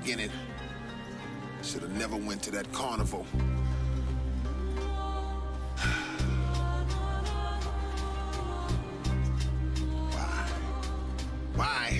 beginning. Should have never went to that carnival. Why?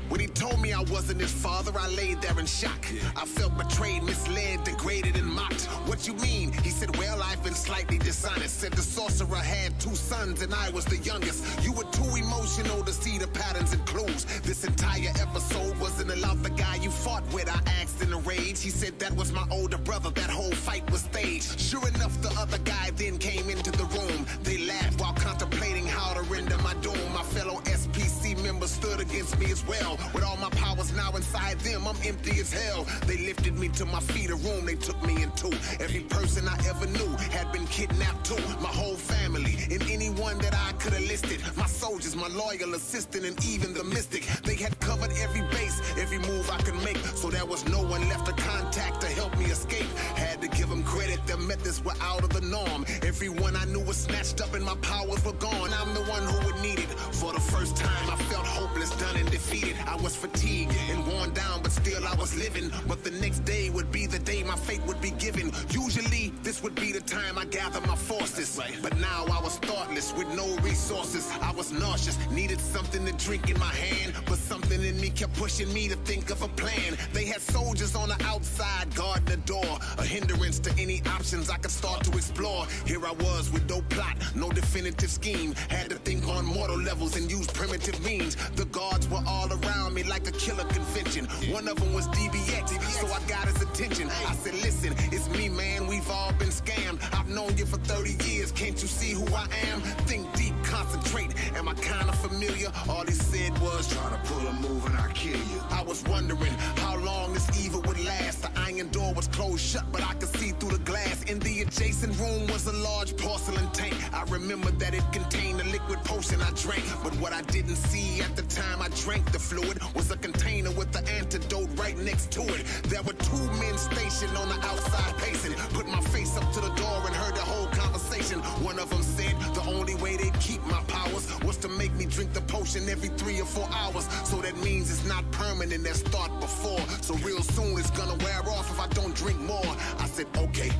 When he told me I wasn't his father, I laid there in shock. I felt betrayed, misled, degraded, and mocked. What you mean? He said, well, I've been slightly dishonest. Said the sorcerer had 2 sons and I was the youngest. You were too emotional to see the patterns and clues. This entire episode wasn't about the guy you fought with, I asked in a rage. He said that was my older brother, that whole fight was staged. Sure enough, the other guy then came into the room. They laughed while contemplating how to render my doom. My fellow SPC members stood against me as well. With all my powers now inside them, I'm empty as hell. They lifted me to my feet, a room they took me into. Every person I ever knew had been kidnapped too. My whole family, and anyone that I could have listed. My soldiers, my loyal assistant, and even the mystic. They had covered every base, every move I could make. So there was no one left to contact to help me escape. Had to give them credit, their methods were out of the norm. Everyone I knew was snatched up and my powers were gone. I'm the one who would need it. For the first time, I felt hopeless, done and defeated. I was fatigued and worn down, but still I was living. But the next day would be the day my fate would be given. Usually, this would be the time I gather my forces. But now I was thoughtless with no resources. I was nauseous, needed something to drink in my hand. But something in me kept pushing me to think of a plan. They had soldiers on the outside guarding the door, a hindrance to any options I could start to explore. Here I was with no plot, no definitive scheme. Had to think on mortal levels and use primitive means. The guards were all around me like a killer convention. One of them was DBX, so I got his attention. I said, listen, it's me, man, we've all been scammed. I've known you for 30 years, can't you see who I am? Think deep, concentrate, am I kinda familiar? All he said was, try to pull a move and I'll kill you. I was wondering how long this evil would last. The iron door was closed shut, but I could see through the glass. In the adjacent room was a large porcelain tank. I remember that it contained a liquid potion I drank. But what I didn't see at the time I drank the fluid was a container with the antidote right next to it. There were 2 men stationed on the outside pacing. Put my face up to the door and heard the whole conversation. One of them said the only way they'd keep my powers was to make me drink the potion every 3 or 4 hours. So that means it's not permanent as thought before. So real soon it's gonna wear off if I don't drink more. I said, okay,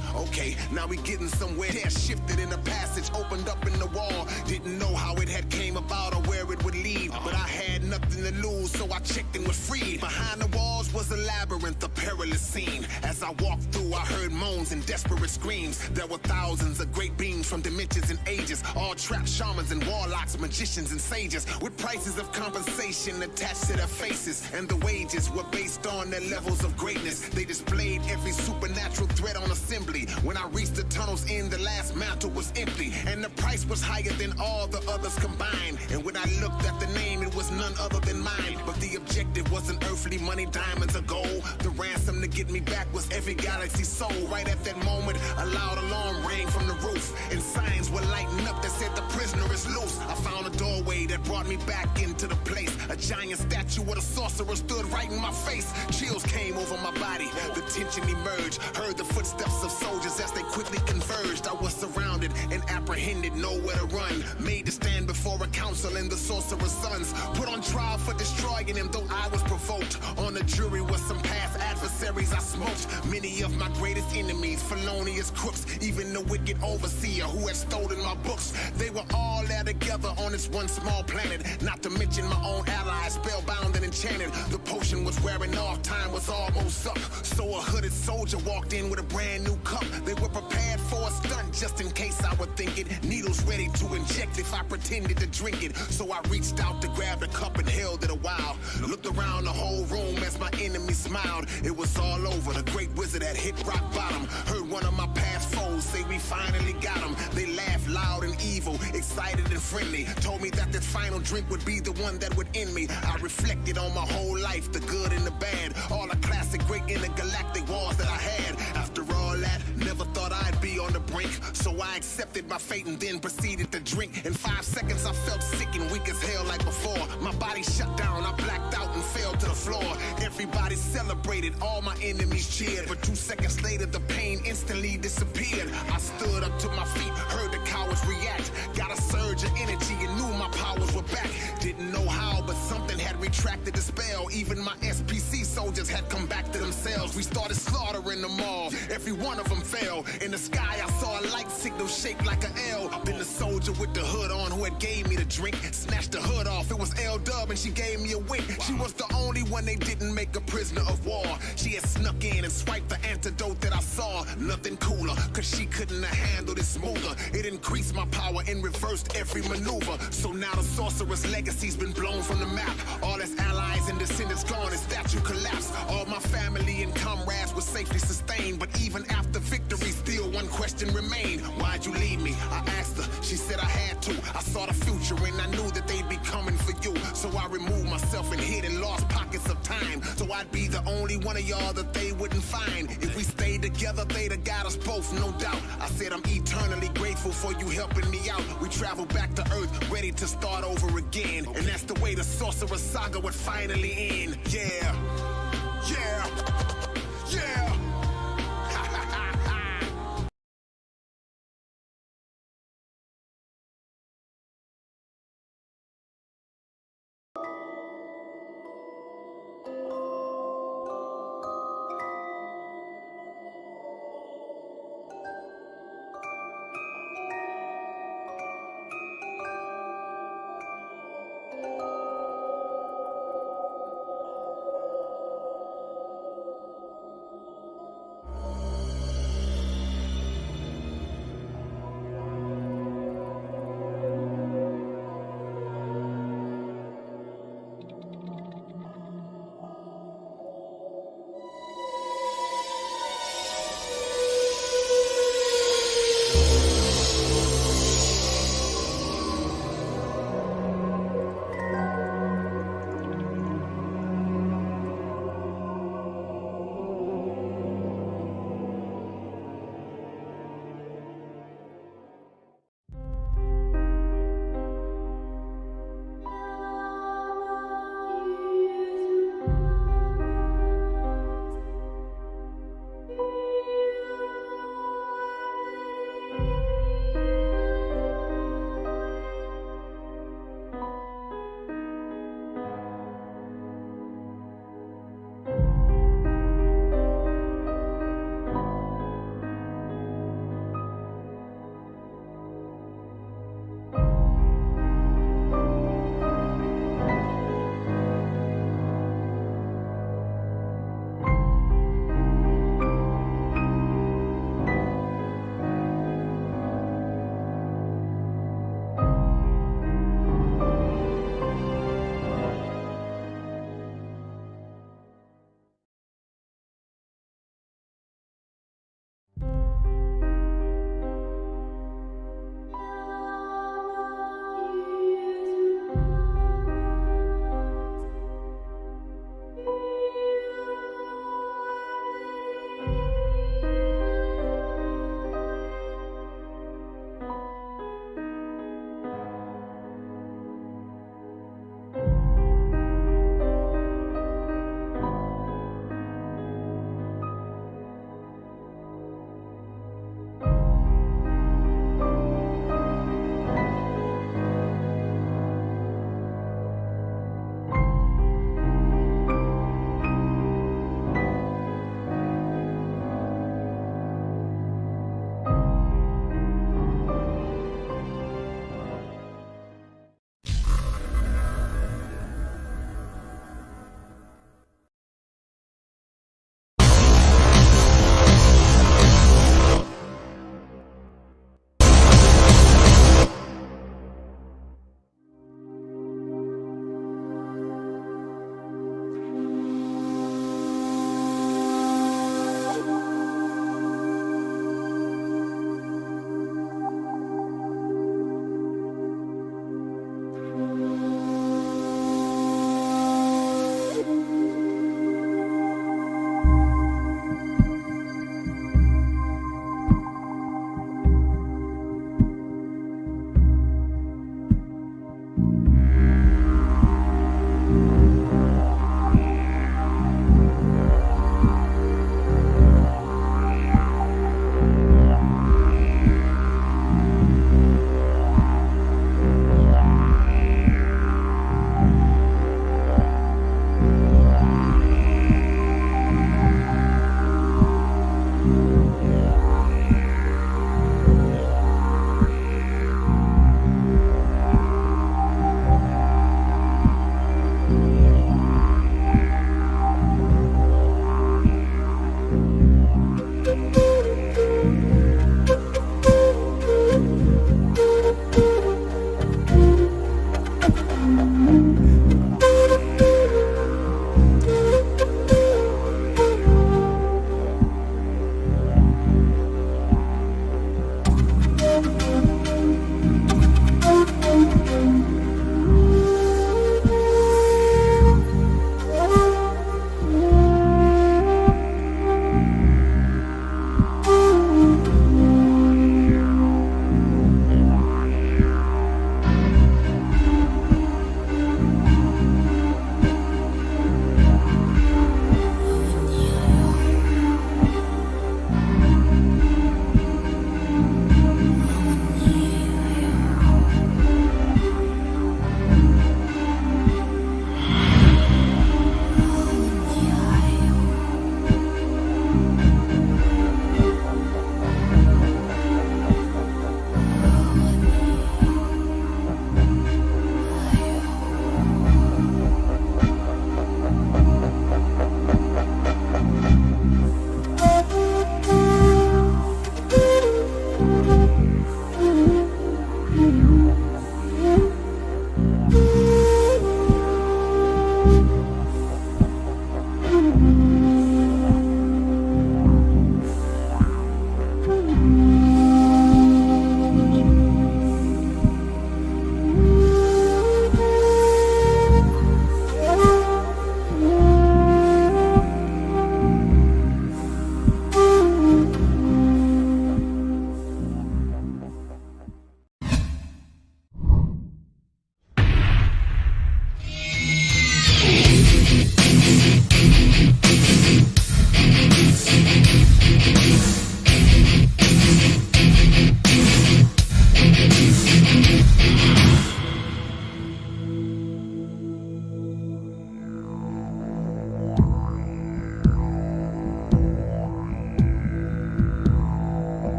now we getting somewhere. There shifted in the passage, opened up in the wall. Didn't know how it had came about or where it would lead. But I had nothing to lose, so I checked and was freed. Behind the walls was a labyrinth, a perilous scene. As I walked through, I heard moans and desperate screams. There were thousands of great beings from dimensions and ages, all trapped shamans and warlocks, magicians and sages, with prices of compensation attached to their faces. And the wages were based on their levels of greatness. They displayed every supernatural threat on assembly. When I reached the tunnel's end, the last mantle was empty, and the price was higher than all the others combined. And when I looked at the name, it was none other than mine. But the objective wasn't earthly money, diamonds, or gold. The ransom to get me back was every galaxy soul. Right at that moment, a loud alarm rang from the roof, and signs were lighting up that said the prisoner is loose. I found a doorway that brought me back into the place. A giant statue of a sorcerer stood right in my face. Chills came over my body, the tension emerged. Heard the footsteps of soldiers as they quickly converged. I was surrounded and apprehended, nowhere to run. Made to stand before a council and the sorcerer's sons. Put on trial for destroying him, though I was provoked. On the jury was some past adversaries I smoked. Many of my greatest enemies, felonious crooks, even the wicked overseer who had stolen my books. They were all there together on this one small planet. Not to mention my own allies, spellbound and enchanted. The potion was wearing off, time was almost up. So a hooded soldier walked in with a brand new cup. They were prepared for a stunt just in case I would think it. Needles ready to inject if I pretended to drink it. So I reached out to grab the cup and held it a while. Looked around the whole room as my enemy smiled. It was all over, the great wizard had hit rock bottom. Heard one of my past foes say we finally got him. They laughed loud and evil, excited and friendly. Told me that this final drink would be the one that would end me. I reflected on my whole life, the good and the bad. All the classic great intergalactic wars that I had. After all that, never thought I'd be on the brink. So I accepted my fate and then proceeded to drink. In 5 seconds I felt sick and weak as hell like before. My body shut down, I blacked out and fell to the floor. Everybody celebrated, all my enemies cheered. But 2 seconds later the pain instantly disappeared. I stood up to my feet, heard the cowards react. Got a surge of energy and knew my powers were back. Didn't know how hell, but something had retracted the spell. Even my SPC soldiers had come back to themselves. We started slaughtering them all, every one of them fell. In the sky I saw a light signal shaped like an L. Been the soldier with the hood on who had gave me the drink. Snatched the hood off, it was L-Dub and she gave me a wink. She was the only one they didn't make a prisoner of war. She had snuck in and swiped the antidote that I saw. Nothing cooler, cause she couldn't have handled it smoother. It increased my power and reversed every maneuver. So now the sorcerer's legacy's been blown from the map. All its allies and descendants gone, his statue collapsed. All my family and comrades were safely sustained. But even after victory, still one question remained. Why'd you leave me? I asked her, she said I had to. I saw the future and I knew that they'd be coming for you. So I removed myself and hid in lost pockets of time. So I'd be the only one of y'all that they wouldn't find. If we stayed together, they'd have got us both, no doubt. I said I'm eternally grateful for you helping me out. We traveled back to Earth, ready to start over again. And that's the way the Sorcerer Saga would finally end. Yeah, yeah, yeah.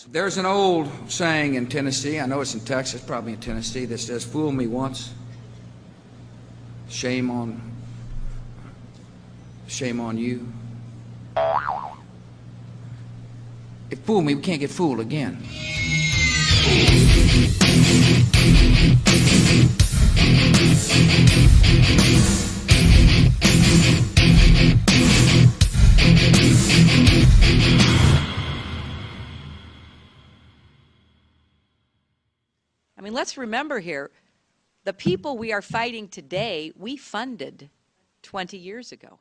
There's an old saying in Tennessee, I know it's in Texas, probably in Tennessee, that says, "Fool me once, shame on you." If fool me, we can't get fooled again. I mean, let's remember here, the people we are fighting today, we funded 20 years ago.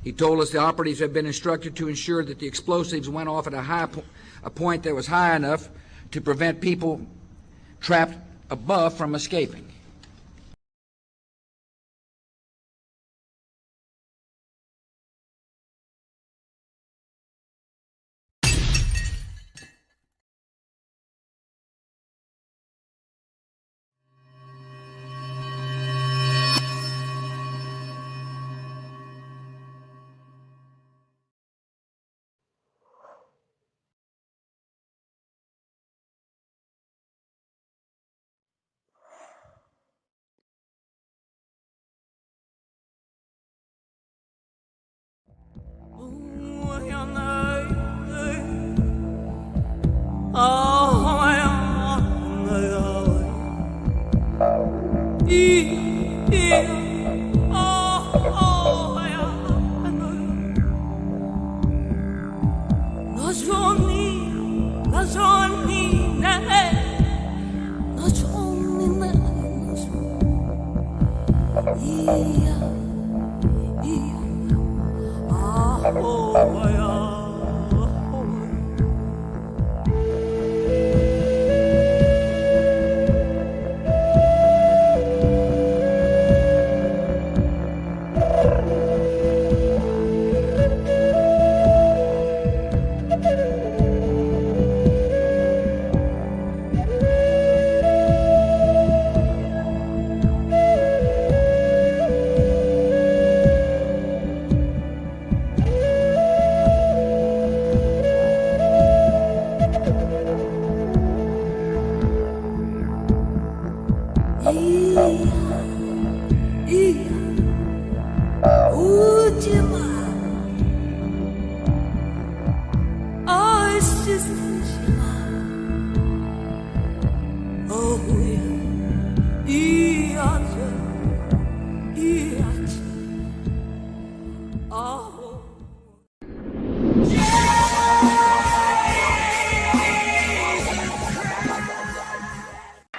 He told us the operatives had been instructed to ensure that the explosives went off at a point that was high enough to prevent people trapped above from escaping.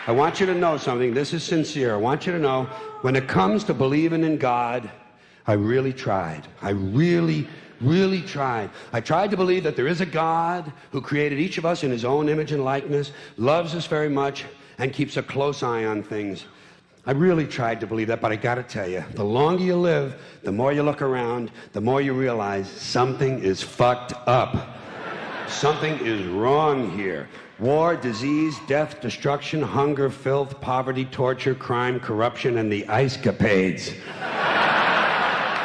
I want you to know something. This is sincere. I want you to know, when it comes to believing in God, I really tried. I really tried. I tried to believe that there is a God who created each of us in his own image and likeness, loves us very much, and keeps a close eye on things. I really tried to believe that, but I got to tell you, the longer you live, the more you look around, the more you realize something is fucked up. Something is wrong here. War, disease, death, destruction, hunger, filth, poverty, torture, crime, corruption, and the ice-capades.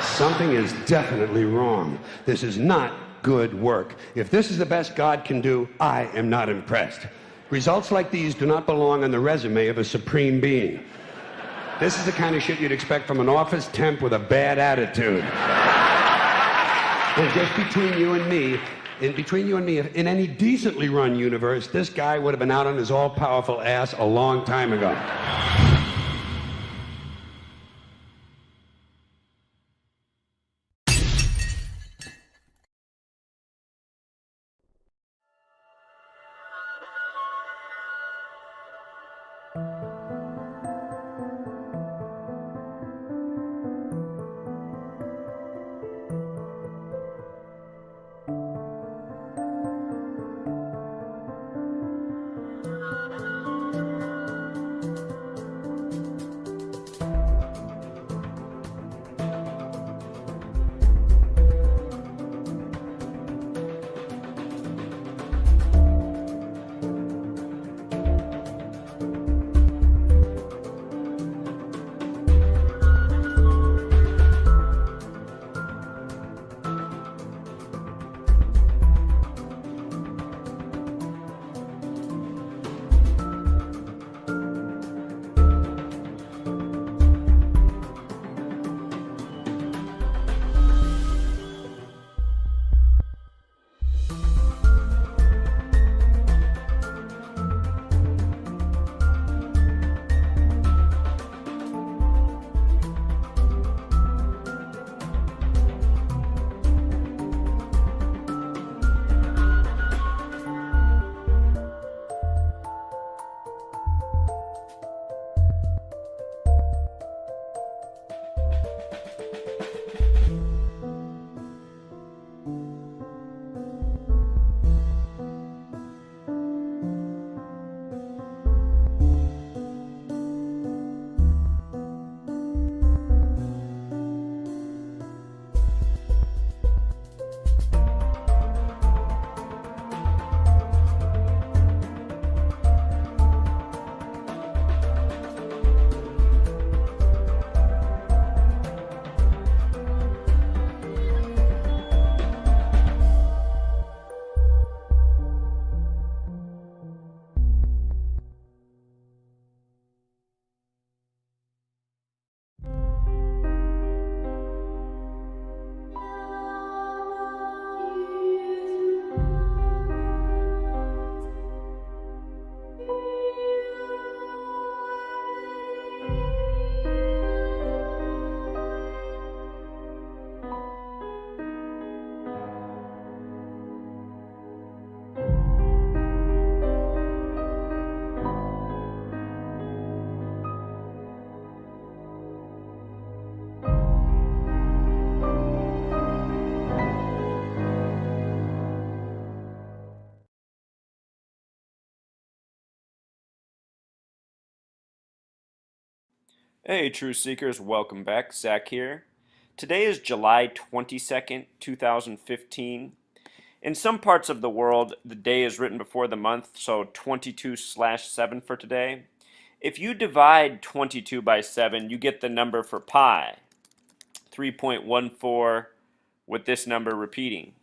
Something is definitely wrong. This is not good work. If this is the best God can do, I am not impressed. Results like these do not belong on the resume of a supreme being. This is the kind of shit you'd expect from an office temp with a bad attitude. And just between you and me, in any decently run universe, this guy would have been out on his all-powerful ass a long time ago. Hey, Truth Seekers, welcome back. Zach here. Today is July 22nd, 2015. In some parts of the world, the day is written before the month, so 22/7 for today. If you divide 22 by 7, you get the number for pi, 3.14, with this number repeating.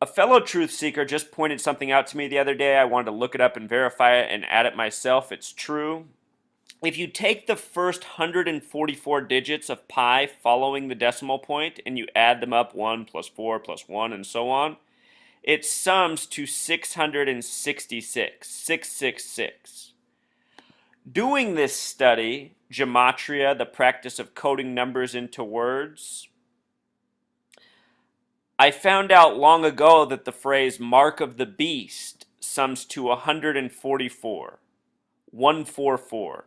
A fellow truth seeker just pointed something out to me the other day. I wanted to look it up and verify it and add it myself. It's true. If you take the first 144 digits of pi following the decimal point and you add them up, 1 plus 4 plus 1 and so on, it sums to 666, 666. Doing this study, gematria, the practice of coding numbers into words, I found out long ago that the phrase mark of the beast sums to 144, 144.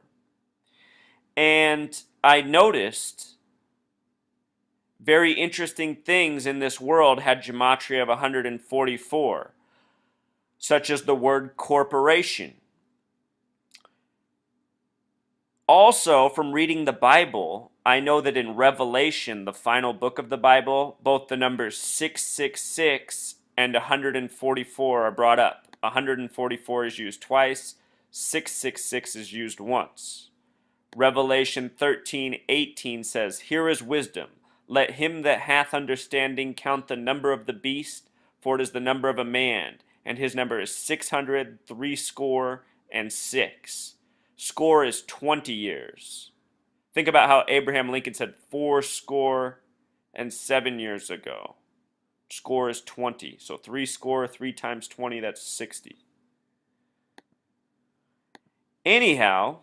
And I noticed very interesting things in this world had gematria of 144, such as the word corporation. Also, from reading the Bible, I know that in Revelation, the final book of the Bible, both the numbers 666 and 144 are brought up. 144 is used twice, 666 is used once. Revelation 13:18 says, "Here is wisdom. Let him that hath understanding count the number of the beast, for it is the number of a man, and his number is 666. Score is 20 years. Think about how Abraham Lincoln said fourscore and 7 years ago. Score is 20. So 3 times 20, that's 60. Anyhow,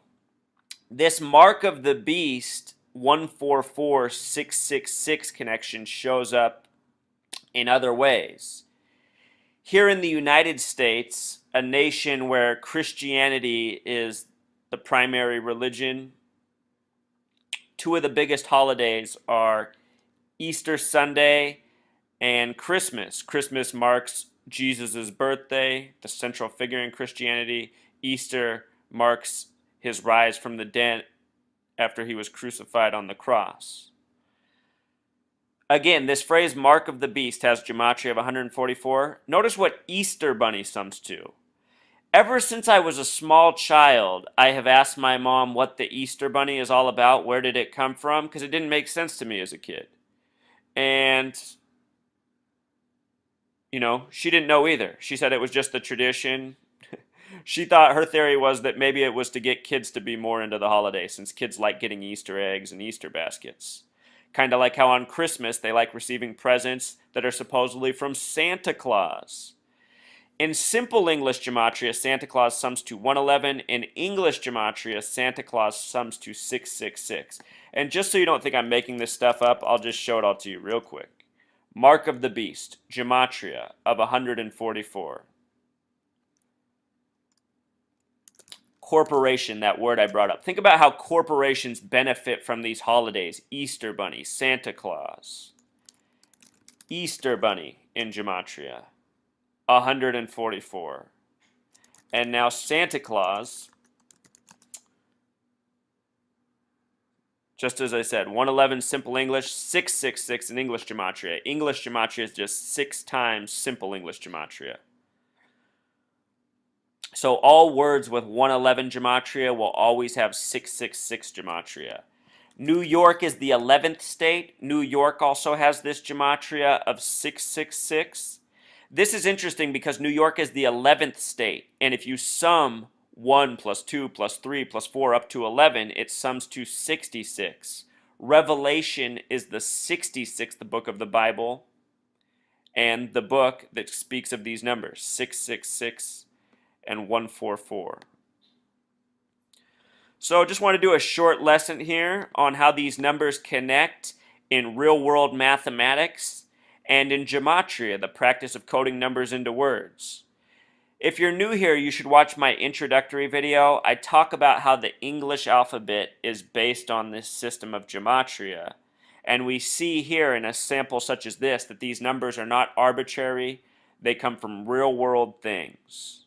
this mark of the beast 144666 connection shows up in other ways. Here in the United States, a nation where Christianity is the primary religion, two of the biggest holidays are Easter Sunday and Christmas. Christmas marks Jesus' birthday, the central figure in Christianity. Easter marks his rise from the dead after he was crucified on the cross. Again, this phrase mark of the beast has gematria of 144. Notice what Easter bunny sums to. Ever since I was a small child, I have asked my mom what the Easter bunny is all about. Where did it come from? Because it didn't make sense to me as a kid. And, she didn't know either. She said it was just the tradition. She thought her theory was that maybe it was to get kids to be more into the holiday, since kids like getting Easter eggs and Easter baskets. Kind of like how on Christmas they like receiving presents that are supposedly from Santa Claus. In simple English gematria, Santa Claus sums to 111. In English gematria, Santa Claus sums to 666. And just so you don't think I'm making this stuff up, I'll just show it all to you real quick. Mark of the beast, gematria of 144. Corporation, that word I brought up. Think about how corporations benefit from these holidays. Easter bunny, Santa Claus. Easter bunny in gematria, 144. And now Santa Claus, just as I said, 111 simple English, 666 in English gematria. English gematria is just 6 times simple English gematria. So all words with 111 gematria will always have 666 gematria. New York is the 11th state. New York also has this gematria of 666. This is interesting because New York is the 11th state, and if you sum 1 plus 2 plus 3 plus 4 up to 11, it sums to 66. Revelation is the 66th book of the Bible, and the book that speaks of these numbers, 666 and 144. So just want to do a short lesson here on how these numbers connect in real-world mathematics and in gematria, the practice of coding numbers into words. If you're new here, you should watch my introductory video. I talk about how the English alphabet is based on this system of gematria. And we see here in a sample such as this that these numbers are not arbitrary. They come from real-world things.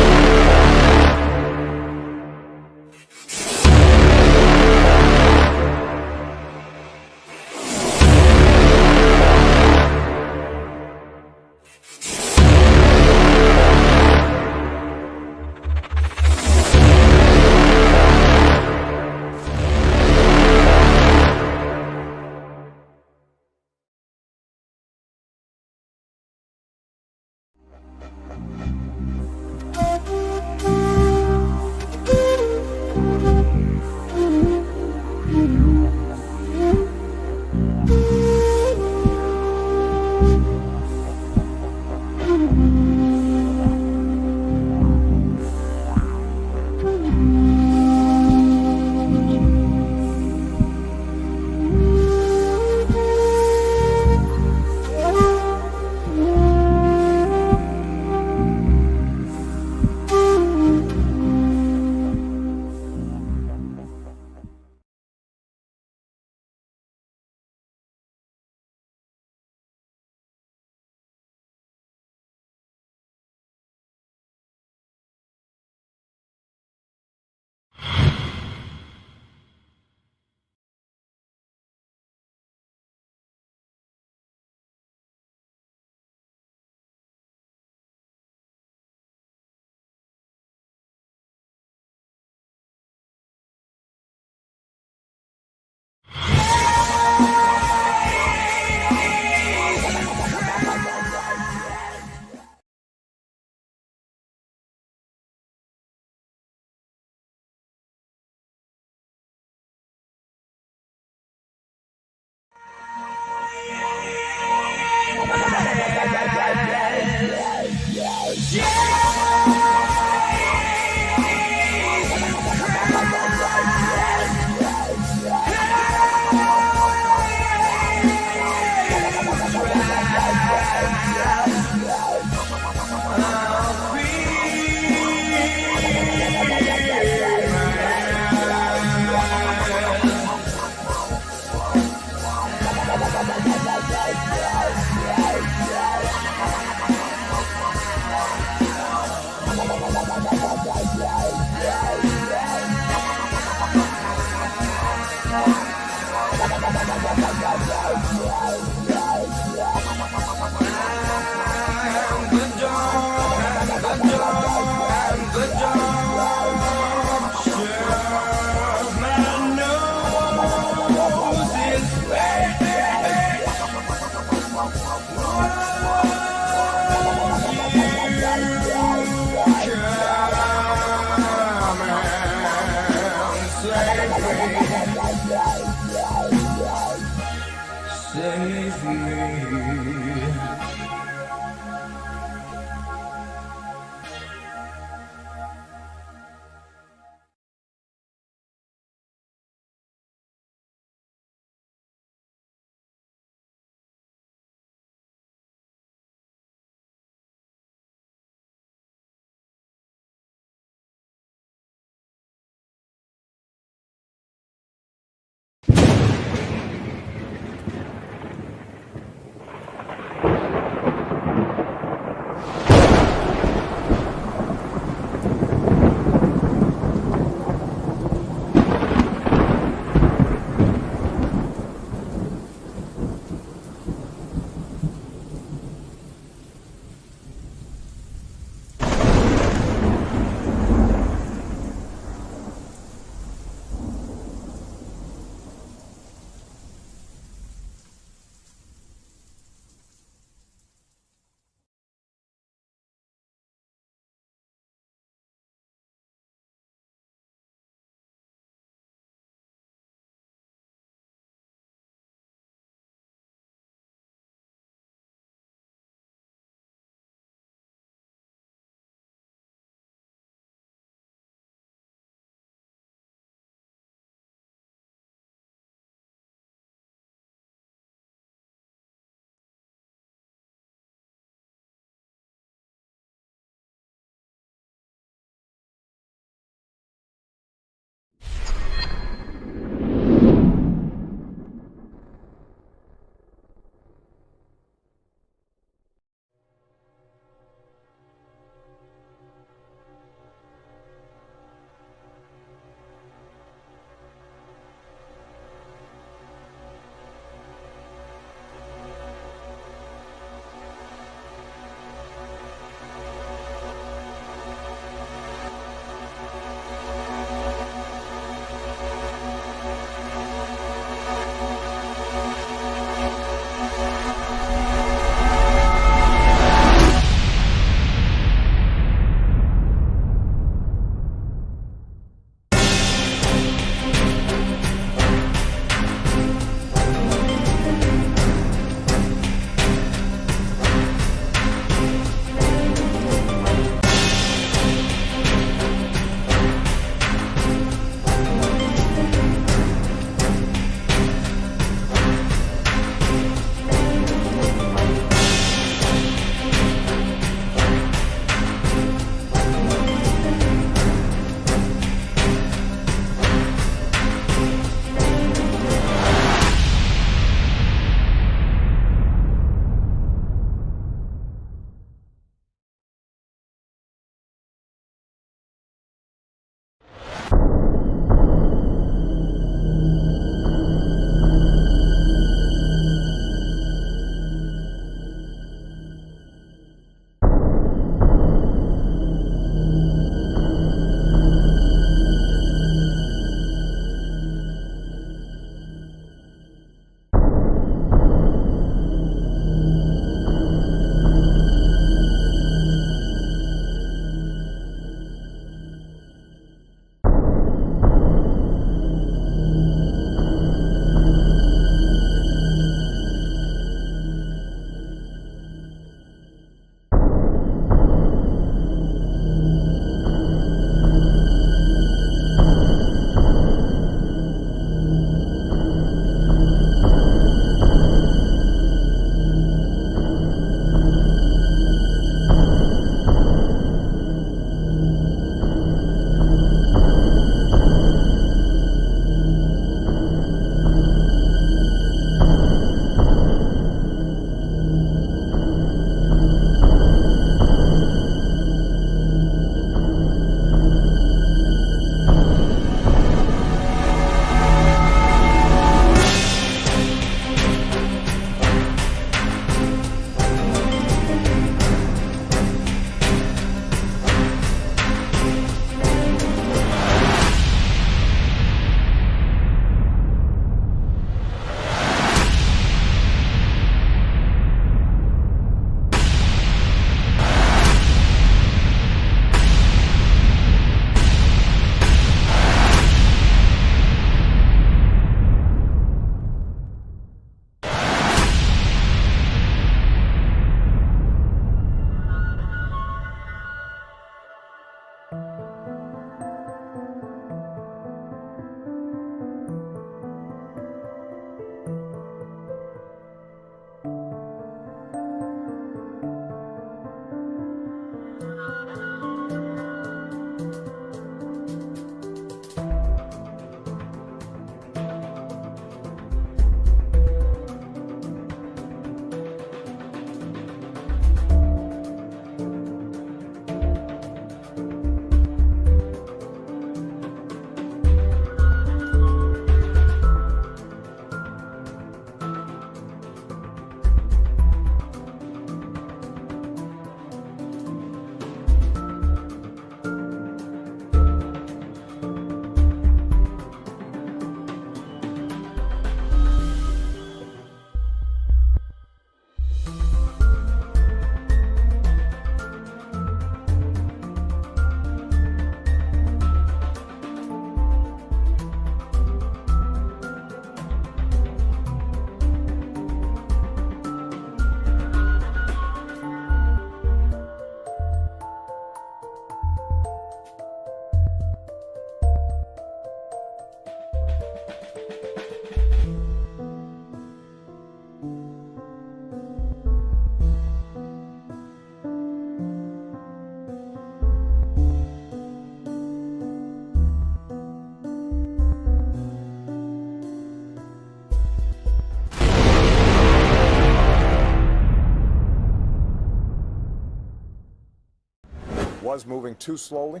was moving too slowly,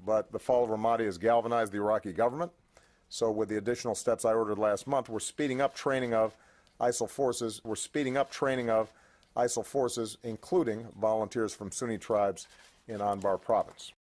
but the fall of Ramadi has galvanized the Iraqi government. So with the additional steps I ordered last month, we're speeding up training of ISIL forces. We're speeding up training of ISIL forces, including volunteers from Sunni tribes in Anbar province.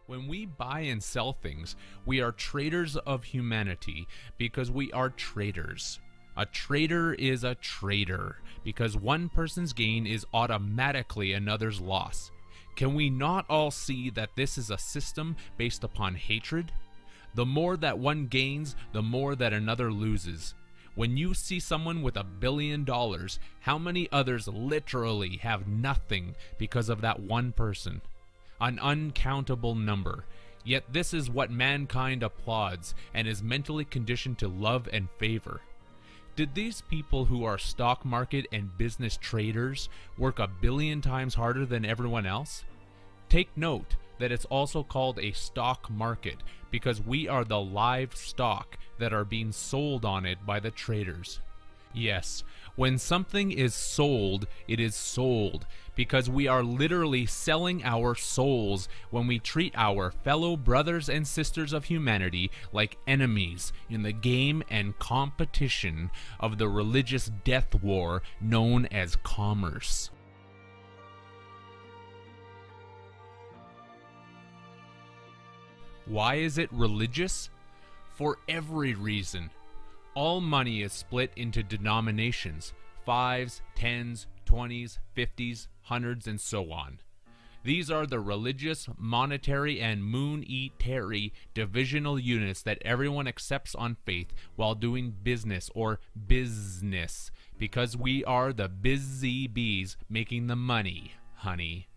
When we buy and sell things, we are traders of humanity because we are traders. A trader is a trader because one person's gain is automatically another's loss. Can we not all see that this is a system based upon hatred? The more that one gains, the more that another loses. When you see someone with $1 billion, how many others literally have nothing because of that one person? An uncountable number. Yet this is what mankind applauds and is mentally conditioned to love and favor. Did these people who are stock market and business traders work 1 billion times harder than everyone else? Take note that it's also called a stock market because we are the live stock that are being sold on it by the traders. Yes, when something is sold, it is sold because we are literally selling our souls when we treat our fellow brothers and sisters of humanity like enemies in the game and competition of the religious death war known as commerce. Why is it religious? For every reason. All money is split into denominations, 5s, 10s, 20s, 50s, 100s, and so on. These are the religious, monetary, and moon-eat-terry divisional units that everyone accepts on faith while doing business or business, because we are the busy bees making the money, honey.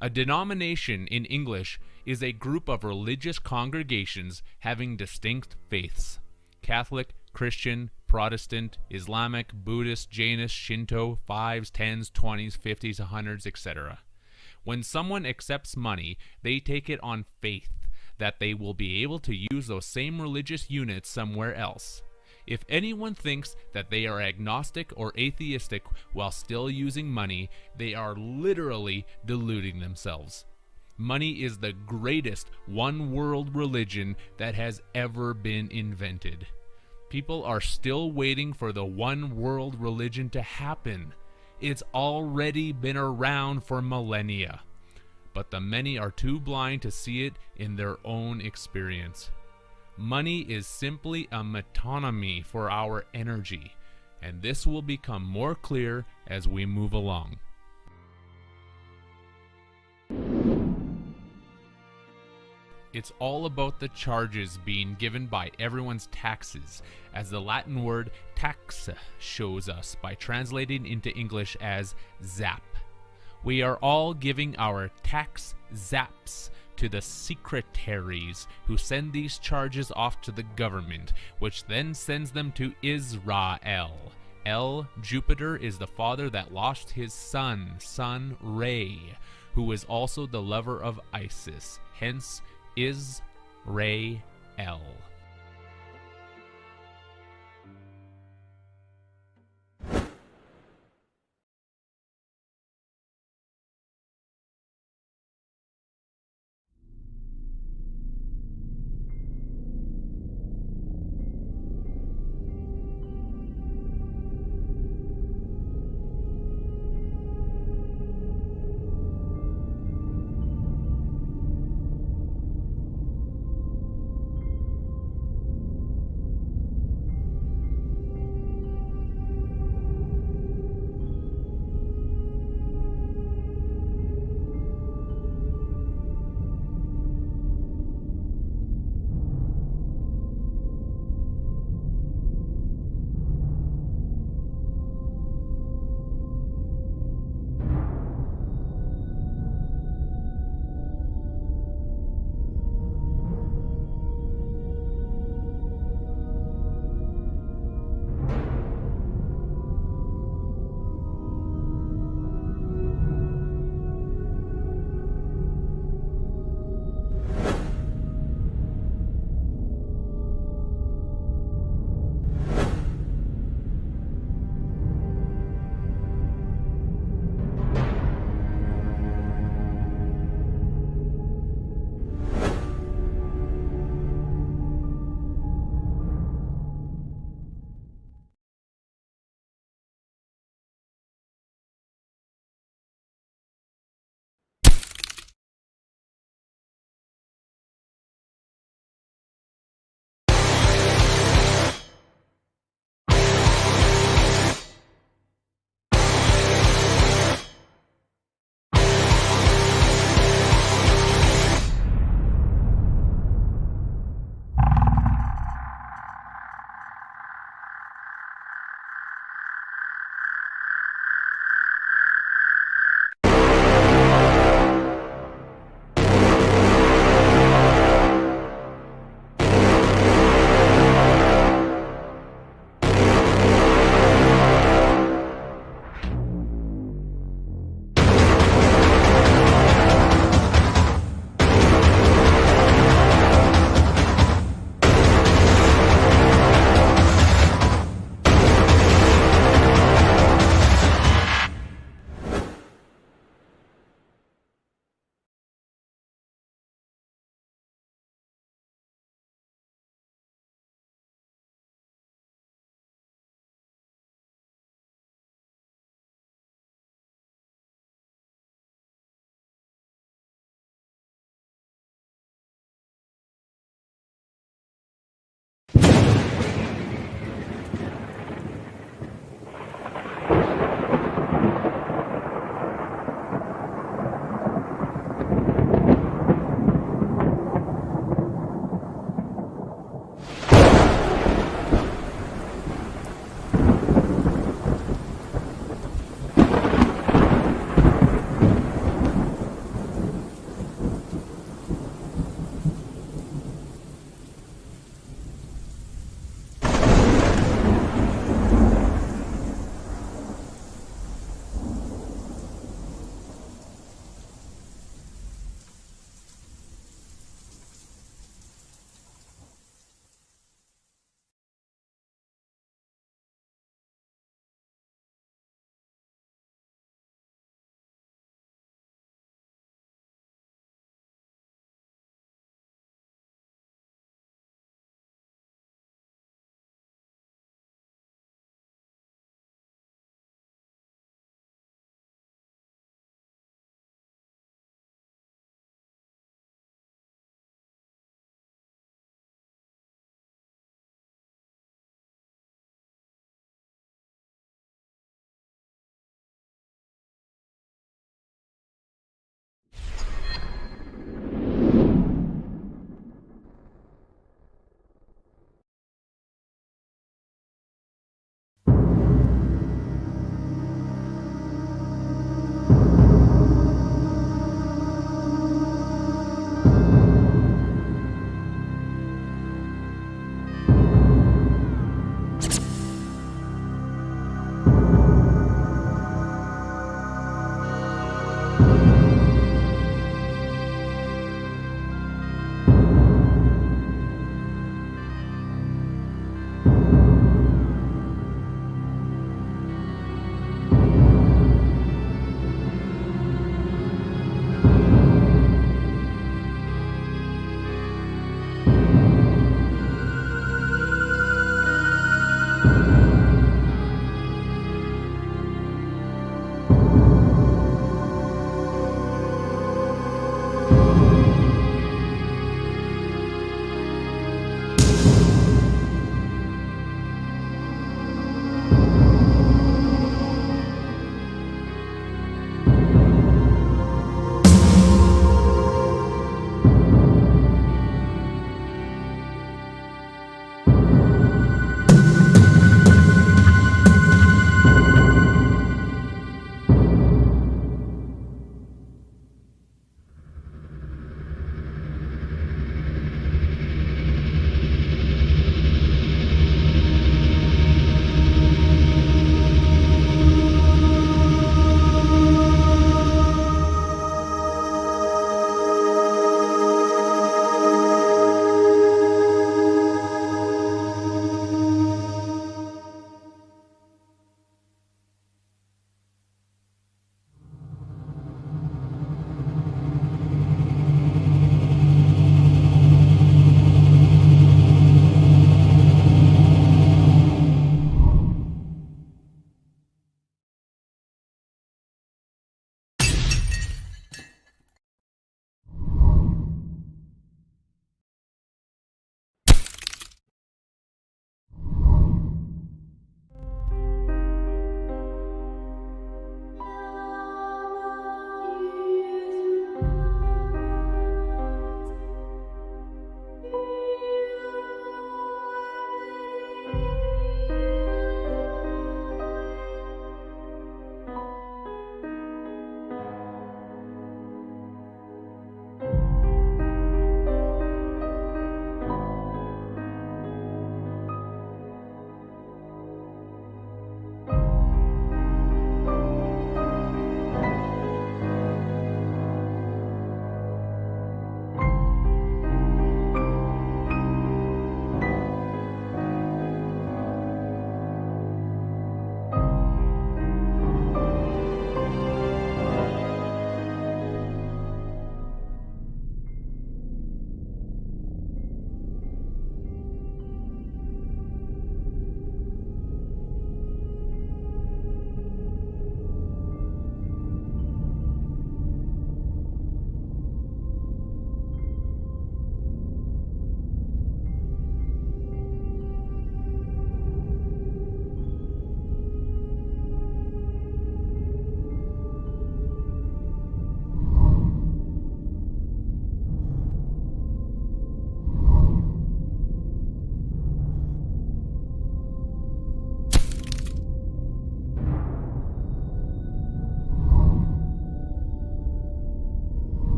A denomination in English is a group of religious congregations having distinct faiths. Catholic, Christian, Protestant, Islamic, Buddhist, Jainist, Shinto, 5s, 10s, 20s, 50s, 100s, etc. When someone accepts money, they take it on faith that they will be able to use those same religious units somewhere else. If anyone thinks that they are agnostic or atheistic while still using money, they are literally deluding themselves. Money is the greatest one-world religion that has ever been invented. People are still waiting for the one-world religion to happen. It's already been around for millennia. but the many are too blind to see it in their own experience. Money is simply a metonymy for our energy, and this will become more clear as we move along. It's all about the charges being given by everyone's taxes, as the Latin word tax shows us by translating into English as zap. We are all giving our tax zaps to the secretaries who send these charges off to the government, which then sends them to Israel. Jupiter is the father that lost his son Ray, who is also the lover of Isis, hence Israel.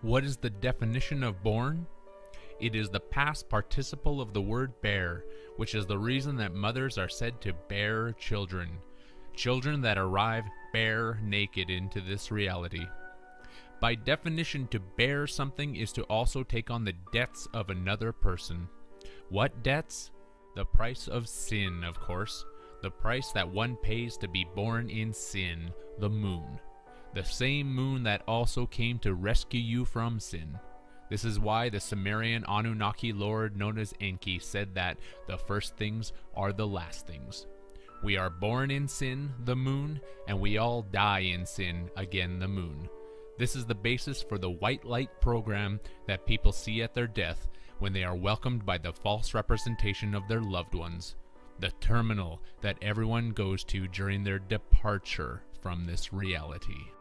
What is the definition of born? It is the past participle of the word bear, which is the reason that mothers are said to bear children. Children that arrive bare naked into this reality. By definition, to bear something is to also take on the debts of another person. What debts? The price of sin, of course. The price that one pays to be born in sin, the moon. The same moon that also came to rescue you from sin. This is why the Sumerian Anunnaki lord known as Enki said that the first things are the last things. We are born in sin, the moon, and we all die in sin, again the moon. This is the basis for the white light program that people see at their death when they are welcomed by the false representation of their loved ones. The terminal that everyone goes to during their departure from this reality.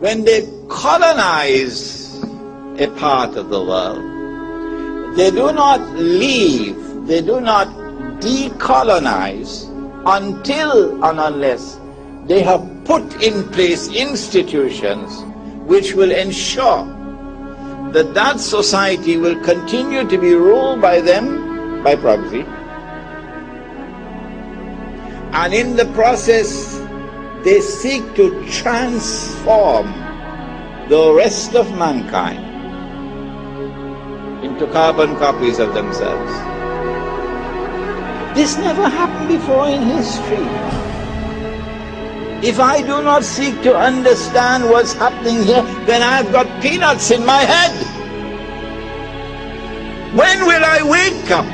when they colonize a part of the world, they do not leave, they do not decolonize until and unless they have put in place institutions which will ensure that that society will continue to be ruled by them by proxy, and in the process they seek to transform the rest of mankind into carbon copies of themselves. This never happened before in history. If I do not seek to understand what's happening here, then I've got peanuts in my head. When will I wake up?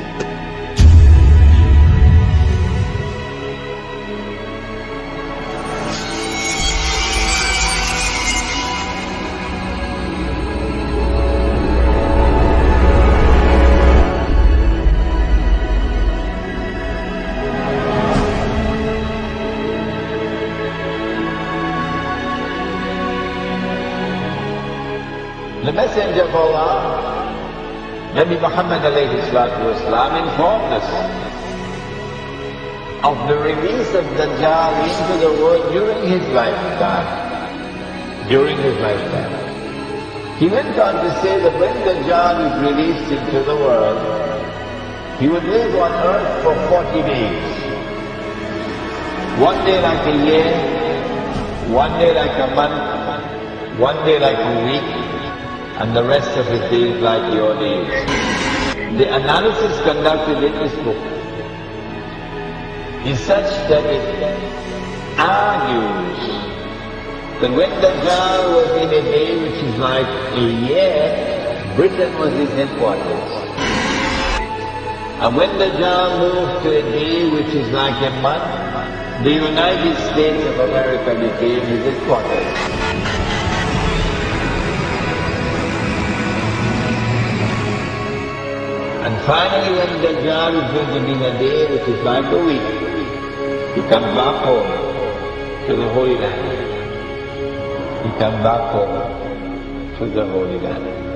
The Messenger of Allah, Nabi Muhammad alayhi salatu wasalam, informed us of the release of Dajjal into the world during his lifetime. During his lifetime. He went on to say that when Dajjal is released into the world, he would live on earth for 40 days. One day like a year, one day like a month, one day like a week, and the rest of his days like your days. The analysis conducted in this book is such that it argues that when Dajjal was in a day which is like a year, Britain was his headquarters. And when Dajjal moved to a day which is like a month, the United States of America became his headquarters. And finally, when Dajjal is going to be in a day which is like a week, he comes back home to the Holy Land. He comes back home to the Holy Land.